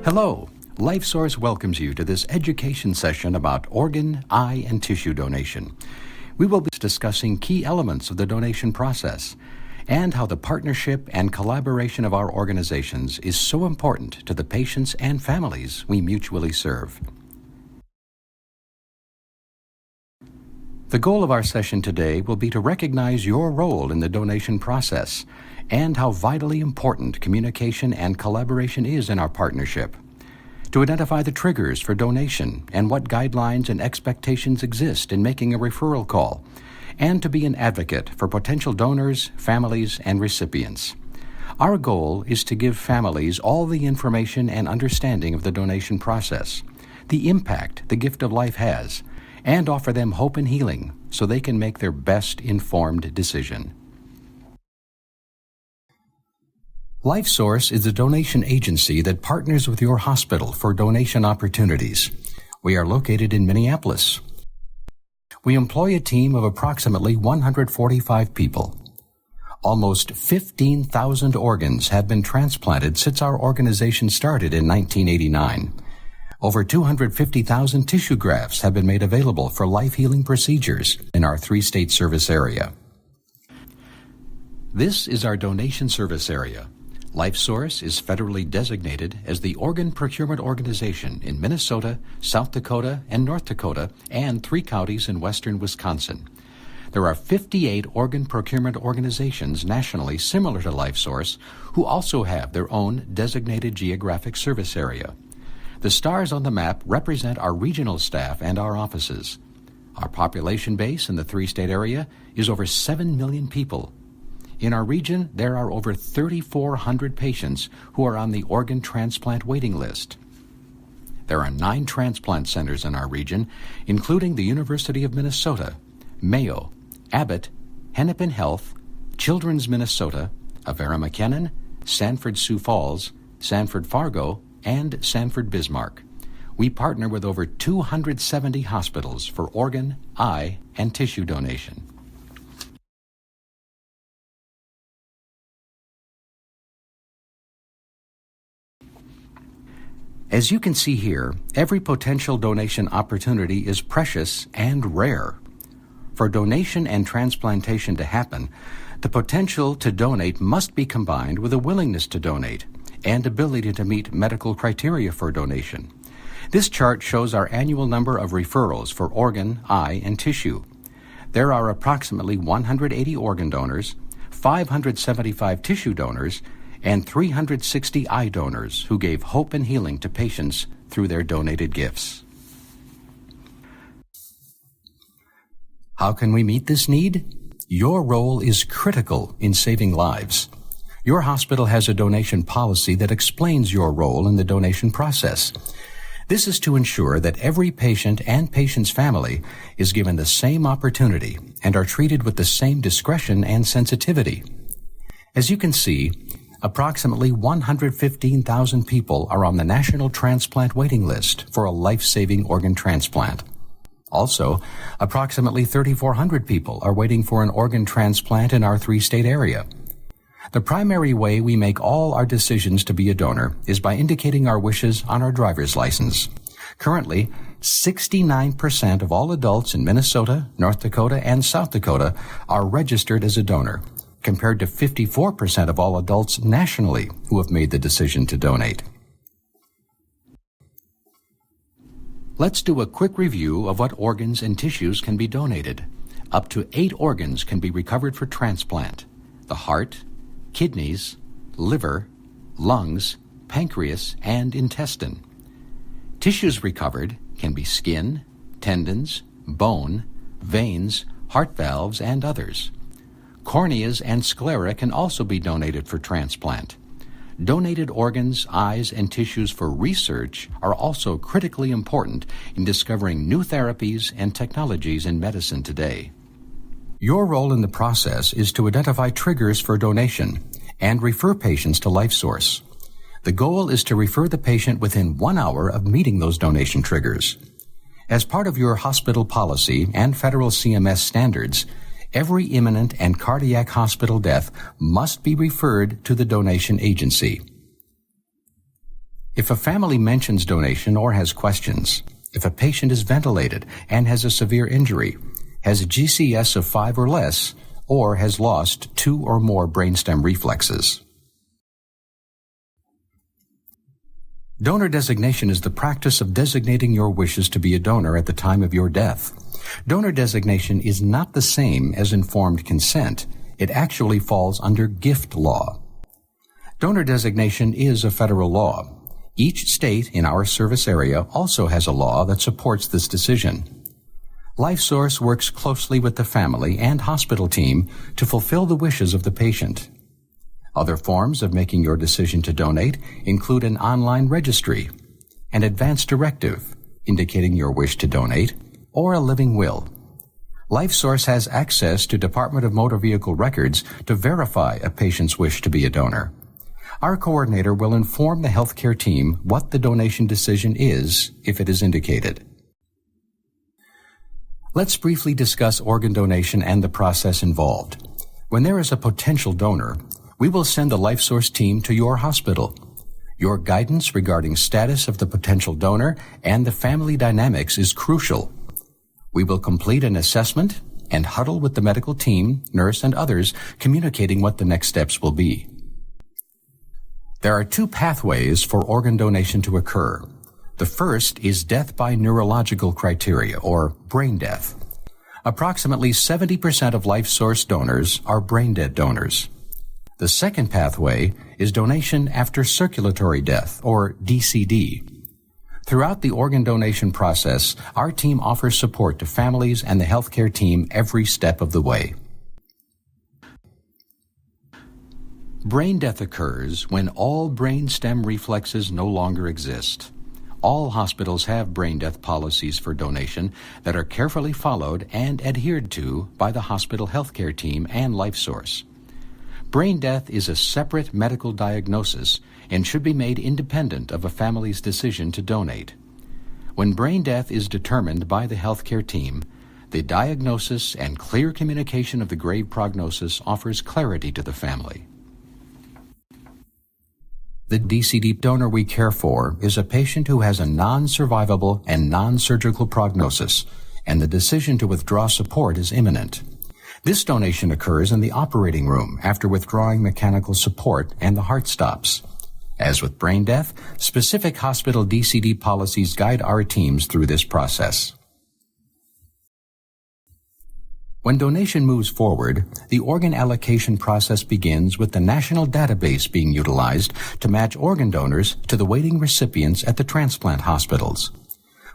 Hello, LifeSource welcomes you to this education session about organ, eye, and tissue donation. We will be discussing key elements of the donation process and how the partnership and collaboration of our organizations is so important to the patients and families we mutually serve. The goal of our session today will be to recognize your role in the donation process and how vitally important communication and collaboration is in our partnership, to identify the triggers for donation and what guidelines and expectations exist in making a referral call, and to be an advocate for potential donors, families, and recipients. Our goal is to give families all the information and understanding of the donation process, the impact the gift of life has, and offer them hope and healing so they can make their best informed decision. LifeSource is a donation agency that partners with your hospital for donation opportunities. We are located in Minneapolis. We employ a team of approximately 145 people. Almost 15,000 organs have been transplanted since our organization started in 1989. Over 250,000 tissue grafts have been made available for life-healing procedures in our 3-state service area. This is our donation service area. LifeSource is federally designated as the organ procurement organization in Minnesota, South Dakota, and North Dakota, and 3 counties in western Wisconsin. There are 58 organ procurement organizations nationally similar to LifeSource who also have their own designated geographic service area. The stars on the map represent our regional staff and our offices. Our population base in the 3-state area is over 7 million people. In our region, there are over 3,400 patients who are on the organ transplant waiting list. There are 9 transplant centers in our region, including the University of Minnesota, Mayo, Abbott, Hennepin Health, Children's Minnesota, Avera McKinnon, Sanford Sioux Falls, Sanford Fargo, and Sanford Bismarck. We partner with over 270 hospitals for organ, eye, and tissue donation. As you can see here, every potential donation opportunity is precious and rare. For donation and transplantation to happen, the potential to donate must be combined with a willingness to donate and ability to meet medical criteria for donation. This chart shows our annual number of referrals for organ, eye, and tissue. There are approximately 180 organ donors, 575 tissue donors, and 360 eye donors who gave hope and healing to patients through their donated gifts. How can we meet this need? Your role is critical in saving lives. Your hospital has a donation policy that explains your role in the donation process. This is to ensure that every patient and patient's family is given the same opportunity and are treated with the same discretion and sensitivity. As you can see, approximately 115,000 people are on the National Transplant Waiting List for a life-saving organ transplant. Also, approximately 3,400 people are waiting for an organ transplant in our 3-state area. The primary way we make all our decisions to be a donor is by indicating our wishes on our driver's license. Currently, 69% of all adults in Minnesota, North Dakota, and South Dakota are registered as a donor, compared to 54% of all adults nationally who have made the decision to donate. Let's do a quick review of what organs and tissues can be donated. Up to 8 organs can be recovered for transplant: the heart, kidneys, liver, lungs, pancreas, and intestine. Tissues recovered can be skin, tendons, bone, veins, heart valves, and others. Corneas and sclera can also be donated for transplant. Donated organs, eyes, and tissues for research are also critically important in discovering new therapies and technologies in medicine today. Your role in the process is to identify triggers for donation and refer patients to LifeSource. The goal is to refer the patient within 1 hour of meeting those donation triggers. As part of your hospital policy and federal CMS standards, Every imminent and cardiac hospital death must be referred to the donation agency. If a family mentions donation or has questions, if a patient is ventilated and has a severe injury, has a GCS of 5 or less, or has lost 2 or more brainstem reflexes. Donor designation is the practice of designating your wishes to be a donor at the time of your death. Donor designation is not the same as informed consent. It actually falls under gift law. Donor designation is a federal law. Each state in our service area also has a law that supports this decision. LifeSource works closely with the family and hospital team to fulfill the wishes of the patient. Other forms of making your decision to donate include an online registry, an advance directive indicating your wish to donate, or a living will. LifeSource has access to Department of Motor Vehicle records to verify a patient's wish to be a donor. Our coordinator will inform the healthcare team what the donation decision is if it is indicated. Let's briefly discuss organ donation and the process involved. When there is a potential donor, we will send the LifeSource team to your hospital. Your guidance regarding status of the potential donor and the family dynamics is crucial. We will complete an assessment and huddle with the medical team, nurse, and others, communicating what the next steps will be. There are 2 pathways for organ donation to occur. The first is death by neurological criteria, or brain death. Approximately 70% of LifeSource donors are brain-dead donors. The second pathway is donation after circulatory death, or DCD. Throughout the organ donation process, our team offers support to families and the healthcare team every step of the way. Brain death occurs when all brain stem reflexes no longer exist. All hospitals have brain death policies for donation that are carefully followed and adhered to by the hospital healthcare team and LifeSource. Brain death is a separate medical diagnosis and should be made independent of a family's decision to donate. When brain death is determined by the healthcare team, the diagnosis and clear communication of the grave prognosis offers clarity to the family. The DCD donor we care for is a patient who has a non-survivable and non-surgical prognosis, and the decision to withdraw support is imminent. This donation occurs in the operating room after withdrawing mechanical support and the heart stops. As with brain death, specific hospital DCD policies guide our teams through this process. When donation moves forward, the organ allocation process begins with the national database being utilized to match organ donors to the waiting recipients at the transplant hospitals.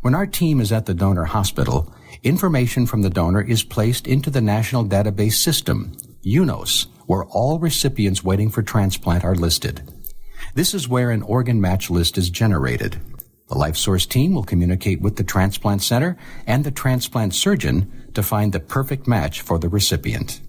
When our team is at the donor hospital, information from the donor is placed into the national database system, UNOS, where all recipients waiting for transplant are listed. This is where an organ match list is generated. The LifeSource team will communicate with the transplant center and the transplant surgeon to find the perfect match for the recipient.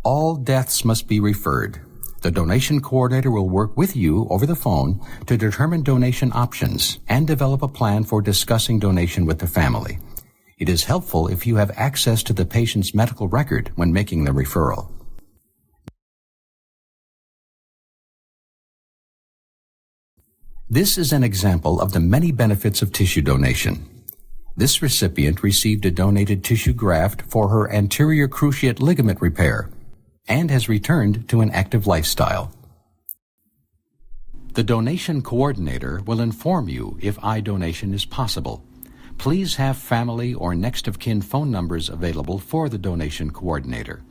All deaths must be referred. The donation coordinator will work with you over the phone to determine donation options and develop a plan for discussing donation with the family. It is helpful if you have access to the patient's medical record when making the referral. This is an example of the many benefits of tissue donation. This recipient received a donated tissue graft for her anterior cruciate ligament repair and has returned to an active lifestyle. The donation coordinator will inform you if eye donation is possible. Please have family or next of kin phone numbers available for the donation coordinator.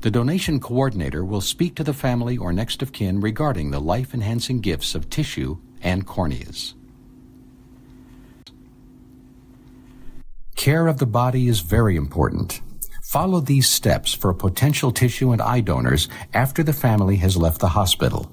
The donation coordinator will speak to the family or next of kin regarding the life-enhancing gifts of tissue and corneas. Care of the body is very important. Follow these steps for potential tissue and eye donors after the family has left the hospital.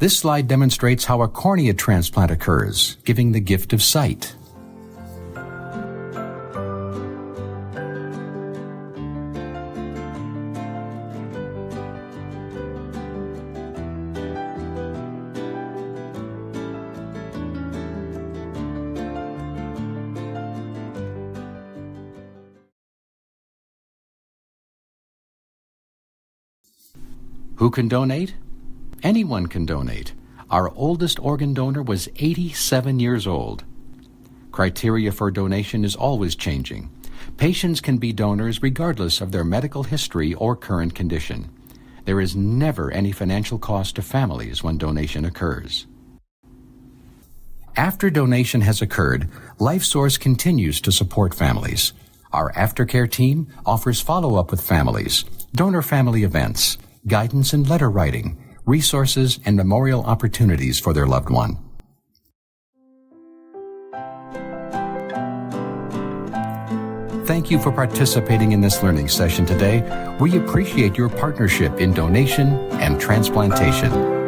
This slide demonstrates how a cornea transplant occurs, giving the gift of sight. Who can donate? Anyone can donate. Our oldest organ donor was 87 years old. Criteria for donation is always changing. Patients can be donors regardless of their medical history or current condition. There is never any financial cost to families when donation occurs. After donation has occurred, LifeSource continues to support families. Our aftercare team offers follow-up with families, donor family events, guidance and letter writing, resources and memorial opportunities for their loved one. Thank you for participating in this learning session today. We appreciate your partnership in donation and transplantation.